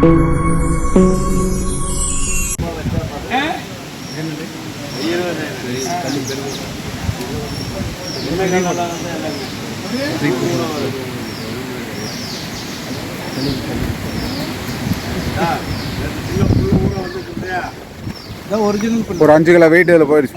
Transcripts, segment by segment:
ஒரு 5 kilo weight அதில் போயிடுச்சு.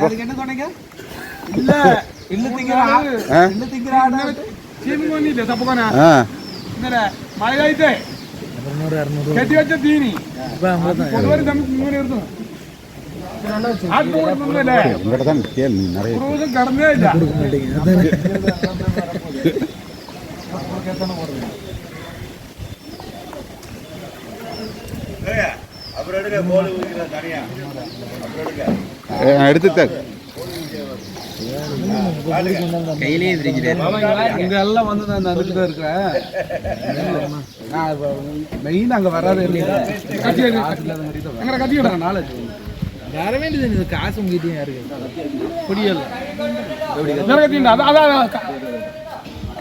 எடுத்து கையிலே அங்கெல்லாம் வந்து நான் அதுக்குதான் இருக்கிறேன். மெயின் அங்கே வராது கத்திக்கிட்டேன் நாலேஜ் வர வேண்டியது. காசு உங்ககிட்டயும் இருக்கு புரியல.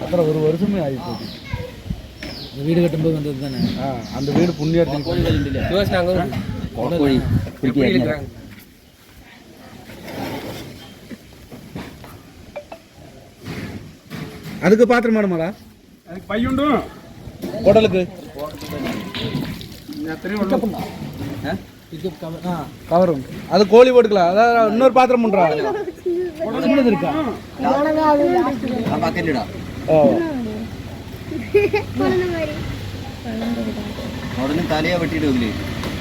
அப்புறம் ஒரு வருஷமே ஆகி போச்சு வீடு கட்டும்போது வந்தது தானே. அந்த வீடு புண்ணியத்துக்கு அதுக்கு பாத்திரம் மாடுமாடா அதுக்கு பையுண்டு ஹோட்டலுக்கு கவரும் அது கோழி போட்டுக்கலாம். அதாவது இன்னொரு பாத்திரம் பண்றா இருக்கா உடனே தலையை வெட்டிடுவோங்களே.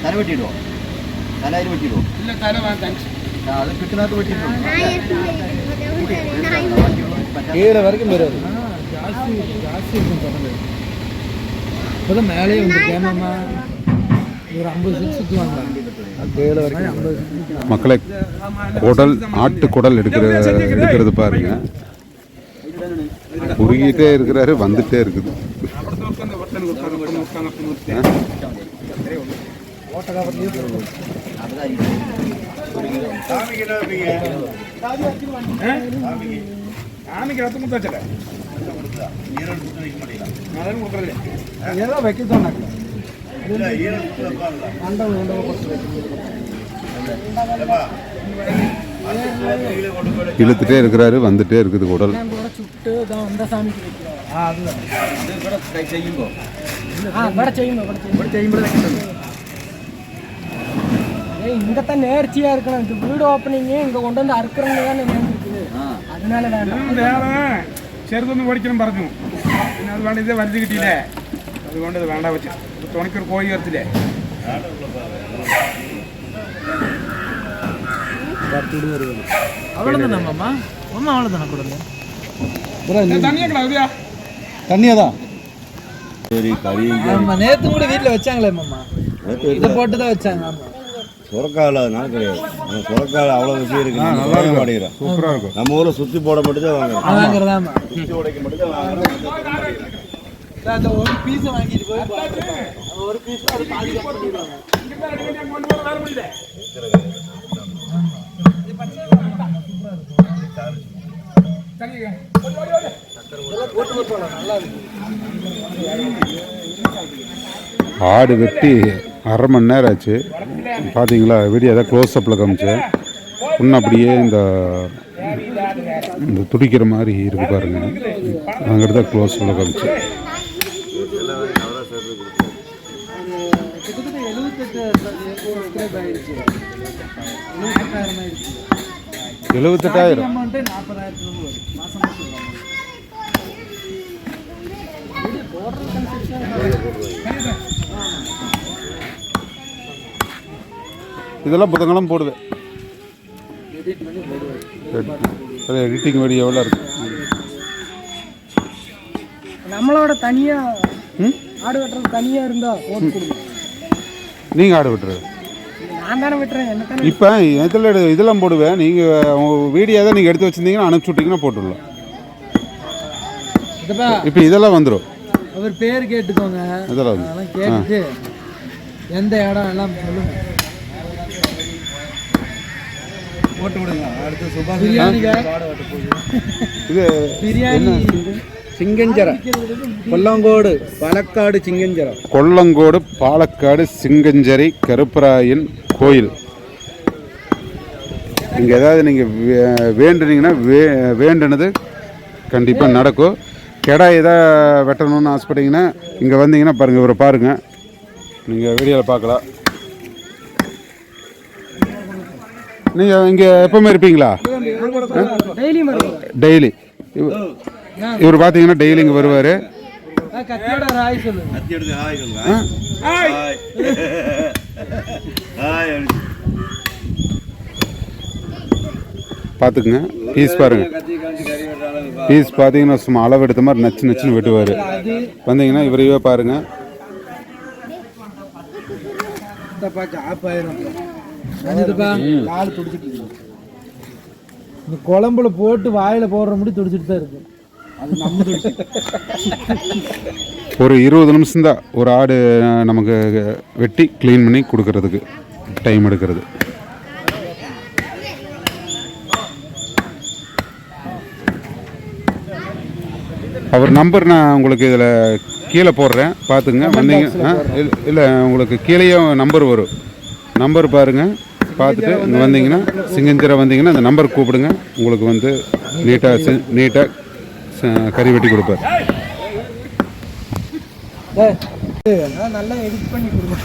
தலை வெட்டிடுவோம். தலையில் வெட்டிடுவோம். இல்லை தலை அது கிட்டனாத்து வெட்டிடுவோம். கீழே வரைக்கும் வராது. ஜாஸ்தி இருக்கும் தொடர்ந்து. இப்போதான் மேலே வந்து கேமமா ஒரு 50 சுற்றுவாங்க. கீழே வரைக்கும் 50. மக்களை குடல் ஆட்டு குடல் எடுக்கிறது பாருங்க. குறுகிட்டே இருக்கிறாரு, வந்துட்டே இருக்குது. இழுத்துட்டே இருக்கிறாரு, வந்துட்டே இருக்குது குடல். இங்கத்தான் நேர்ச்சியா இருக்கணும். இந்த வீடு ஓப்பனிங் இங்க கொண்டு வந்து அறுக்கிறவங்க தான் நேர்ந்துருக்குது. அதனால வேண்டாம். ചെറുതൊന്ന് പഠിക്കണം പറഞ്ഞു. പിന്നെ അത് വേണ്ട ഇതേ വലുത് കിട്ടിയില്ലേ, അതുകൊണ്ട് ഇത് വേണ്ട വെച്ചു. തുണക്കൊരു കോഴി വരത്തില്ലേ. நேத்து கூட வீட்டுல வச்சாங்களே மாமா, இதை போட்டுதான் வச்சாங்க. சுரக்கால அதனால கிடையாது. சுரக்கால அவ்வளவு விஷயம் இருக்கு. சூப்பரா இருக்கும். நம்ம ஊர்ல சுத்தி போட மட்டும் தான் வாங்குறோம். சுத்தி உடைக்க மட்டும் தான் வாங்குறோம். ஒரு பீஸ் வாங்கிட்டு போய் ஒரு பீஸ் ஆடு வெட்டி 1/2 மணி நேரம் ஆச்சு. பார்த்தீங்களா வீடியோ எதாவது க்ளோஸ் அப்பில் காமிச்சேன். இன்னும் அப்படியே இந்த துடிக்கிற மாதிரி இருக்கு பாருங்க. அங்கிட்ட தான் க்ளோஸ் அப்பில் காமிச்சேன். 78,000. இதெல்லாம் புத்தகங்களும் போடுவேன். எடிட்டிங் வீடியோ எவ்வளோ இருக்கு. நம்மளோட தனியா ஆடு வெட்டுறது தனியா இருந்தா போட்டு கொடுங்க. நீங்க ஆடு வெட்டுறது நான் தானே வெட்டுறேன். என்ன இப்போ இதில் இதெல்லாம் போடுவேன். நீங்கள் உங்கள் வீடியோ தான் நீங்கள் எடுத்து வச்சுருந்தீங்கன்னா அனுப்பிச்சி விட்டிங்கன்னா போட்டுடலாம். இப்போ இதெல்லாம் வந்துடும். அவர் பேர் கேட்டுக்கோங்க. இதெல்லாம் கேட்டுட்டு எந்த இடம் எல்லாம் சொல்லுங்க, போட்டு விடுங்க. அடுத்து சுபாஷ் பிரியாணி. இது பிரியாணி சிங்கஞ்சர கொல்லங்கோடு பாலக்காடு சிங்கஞ்சர கொல்லங்கோடு பாலக்காடு சிங்கஞ்சேரி கருப்பராயன் கோயில். இங்கே ஏதாவது நீங்கள் வேண்டுனீங்கன்னா வேண்டுனது கண்டிப்பாக நடக்கும். கிடா எதாவது வெட்டணும்னு ஆசைப்பட்டீங்கன்னா இங்கே வந்தீங்கன்னா பாருங்கள், இவரை பாருங்கள், நீங்கள் வீடியோவில் பார்க்கலாம். நீங்கள் இங்கே எப்போவுமே இருப்பீங்களா? டெய்லி இவர் பார்த்தீங்கன்னா டெய்லி இங்கே வருவார். பார்த்துக்குங்க, பீஸ் பாருங்கள். பீஸ் பார்த்தீங்கன்னா சும்மா அளவு எடுத்த மாதிரி நச்சு நச்சுன்னு வெட்டுவார். வந்தீங்கன்னா இவரையே பாருங்கள். இந்த குழம்புல போட்டு வாயில போடுற முடி துடிச்சிட்டு தான் இருக்கு. அது நம்ம ஒரு 20 நிமிஷம் தான் ஒரு ஆடு நமக்கு வெட்டி க்ளீன் பண்ணி கொடுக்கறதுக்கு டைம் எடுக்கிறது. அவர் நம்பர் நான் உங்களுக்கு இதில் கீழே போடுறேன், பார்த்துங்க. வந்தீங்க இல்லை உங்களுக்கு கீழேயும் நம்பர் வரும். நம்பர் பாருங்கள், பார்த்துட்டு இங்கே வந்தீங்கன்னா சிங்கஞ்சேரி வந்தீங்கன்னா அந்த நம்பர் கூப்பிடுங்க. உங்களுக்கு வந்து நீட்டாக கறி வெட்டி கொடுப்பார். நல்லா எடிட் பண்ணி கொடுங்க.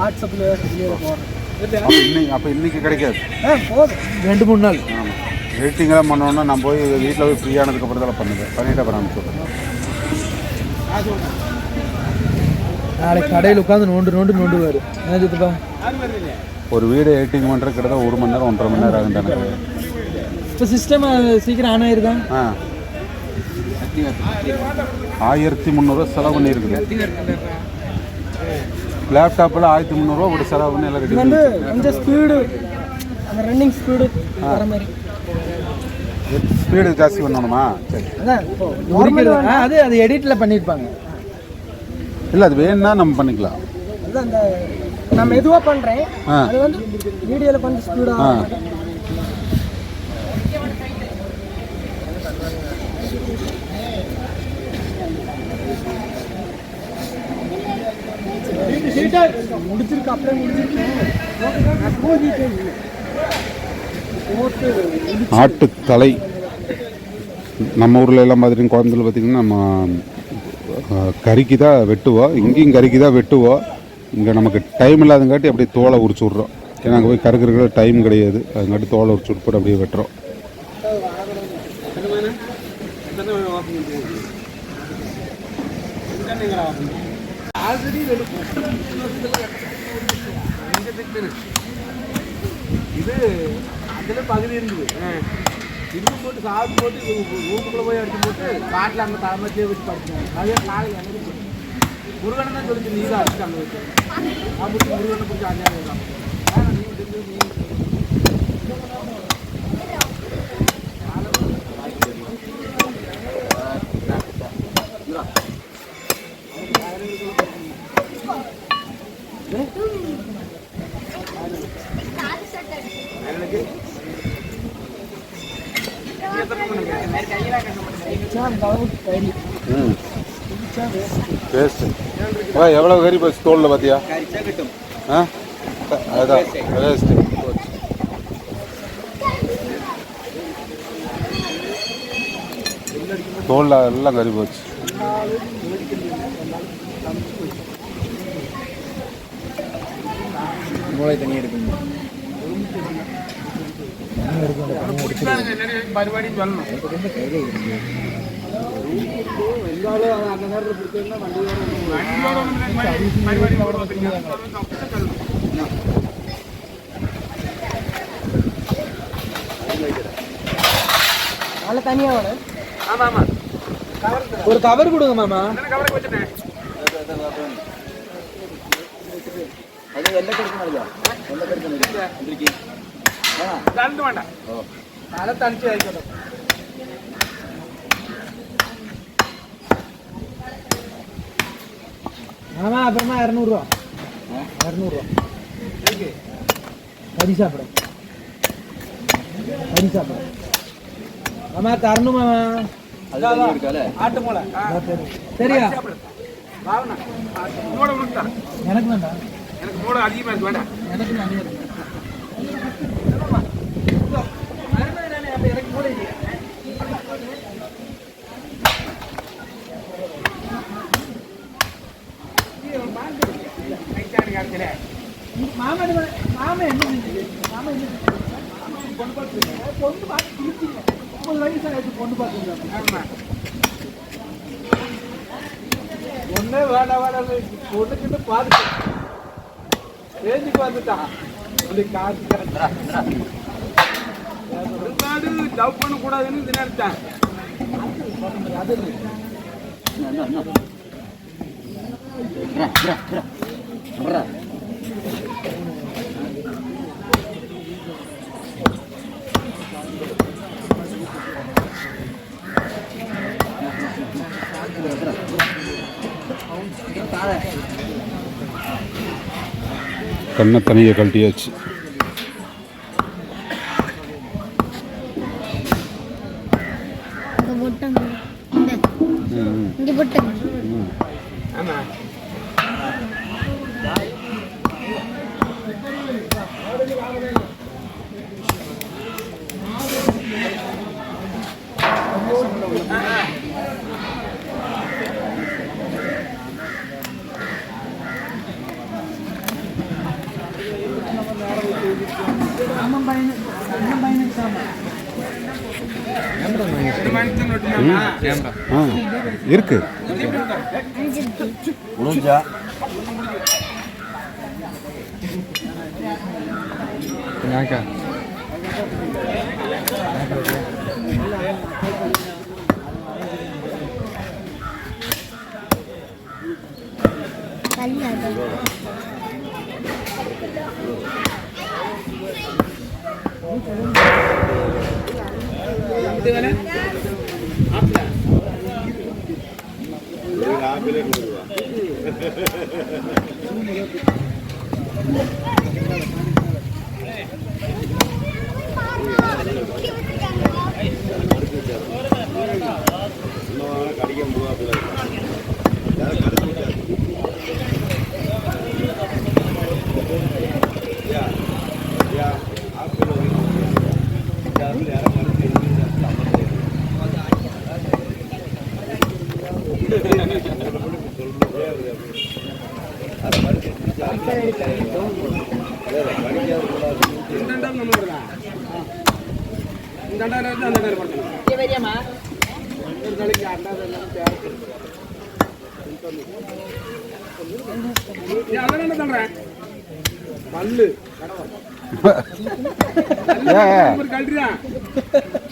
வாட்ஸ்அப்பில் அப்போ இன்னைக்கு கிடைக்காது, 2-3 நாள். ஆமாம், எடிட்டிங்கெல்லாம் பண்ணோன்னா நான் போய் வீட்டில் போய் ஃப்ரீயானதுக்கப்புறம் தான் பண்ணிவிட்டு அப்புறம் அனுப்பிச்சுடுறேன். நாளைக்கு கடையில் உட்காந்து நோண்டுவார். என்னதுப்பா ஒரு வீடு எடிட்டிங் பண்ணுறது கிட்டத்தட்ட 1 மணி நேரம் 1.5 மணி நேரம் ஆகும் தானே. இப்போ சிஸ்டம் சீக்கிரம் ஆன் ஆயிருக்கா? 1300 செலவு பண்ணியிருக்குது. லேப்டாப்பில் 1300 ஒரு செலவு பண்ணி எல்லாம் ரெடி வந்து கொஞ்சம் ஸ்பீடு, அந்த ரன்னிங் ஸ்பீடு வர மாதிரி ஸ்பீடு ஜாஸ்தி பண்ணணுமா? சரி, அதான் அது எடிட்டில் பண்ணியிருப்பாங்க. இல்லை அது வேணும்னா நம்ம பண்ணிக்கலாம். அதான் அந்த நான் மெதுவாக பண்ணுறேன், அது வந்து வீடியோவில் கொஞ்சம் ஸ்பீடாக. முடிச்சிருக்கு, அப்படியே முடிச்சிருக்கேன். ஆட்டுத்தலை நம்ம ஊரில் எல்லாம் பார்த்துட்டிங்க, கோயம்புத்தூரில் பார்த்திங்கன்னா நம்ம கறிக்கு தான் வெட்டுவோம். இங்கேயும் கறிக்கு தான் வெட்டுவோம். இங்கே நமக்கு டைம் இல்லாதங்காட்டி அப்படியே தோலை உரிச்சு விட்றோம். ஏன்னா அங்கே போய் கறக்குற டைம் கிடையாது, அதுங்காட்டி தோலை உரிச்சு விட்டு போட்டு அப்படியே வெட்டுறோம். இது அதில் பகுதி இருந்தது. இன்னும் போட்டு சாப்பிட்டு போட்டு ரூமுக்குள்ளே போய் அடிச்சு போட்டு காட்டில் அங்கே தலைமத்தியே வச்சு படுத்துனாங்க. அதே நாளைக்கு அங்கே முருகனை தான் சொல்லிச்சு, நீ தான் அடிச்சு அங்கே வச்சு அப்படி முருகனை பிடிச்சி அஞ்சாங்க தான். எவ்வளோ கறி பஸ் தோலில் பார்த்தியா? அதுதான் வேஸ்ட்டு. தோலில் எல்லாம் கறி போச்சு. மூளை தண்ணி எடுக்கணும். പരിപാടി தனியா வேணும். ஆமா ஆமா, ஒரு கவர் கொடுங்க மாமா. கவரை வச்சுட்டேன். அது வெள்ளை கிடைக்குமா? வெள்ளை கிடைக்கும். രണ്ട് വേണ്ട, തല തണിച്ച് കഴിക്കട്ടെ. ஆமா, அப்புறமா 200 ரூபா. 200 ரூபா கறி சாப்பிடும். கறி சாப்பிடும். மாமா தரணும் மாமா. ஆட்டு மூளை சரியா வாங்கண்ணா மூளை உனக்கு தரேன் எனக்கு வேண்டாம் எனக்கு மூளை அதிகமாக இருக்கு வேண்டாம் எனக்கு நிறைய இருக்கு எனக்கு மூளை இல்லையா மாமா என்ன செஞ்சது மாமா என்ன பொண்ணு பார்த்து பொண்ணு பார்த்து 30 வயசு ஆயிடுச்சு பொண்ணு பார்த்துருக்காங்க ஒன்னே வேண்டாம் வேண்டாம் பொண்ணுக்கிட்ட பார்த்து ரேஞ்சுக்கு வந்துட்டான் அப்படி காசு லவ் பண்ணக்கூடாதுன்னு இது நினைச்சான் அது கண்ணை தனியை கழட்டியாச்சு. இங்க போட்டங்க ஆமா அண்ணன் பையனுக்கு சாமா இருக்கு முடிஞ்சா ஆப்பிளே 100 ரூபா கடிக்க முடியாது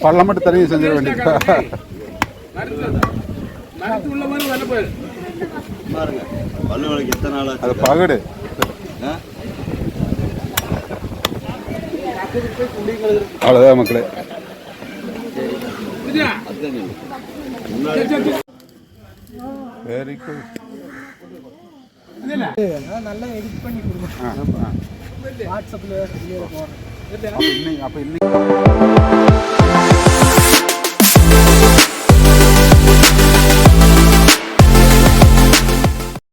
பல்ல மட்டும் தனியாக செஞ்சிட வேண்டியது. பாருங்க பல்லு வலிக்கு எத்தனை நாள் அது பகடு. அவ்வளோதான் மக்களே. Very good. நல்லா எடிட் பண்ணி கொடுங்க வாட்ஸ்அப்பில் போடுறேன் அப்போ இன்னைக்கு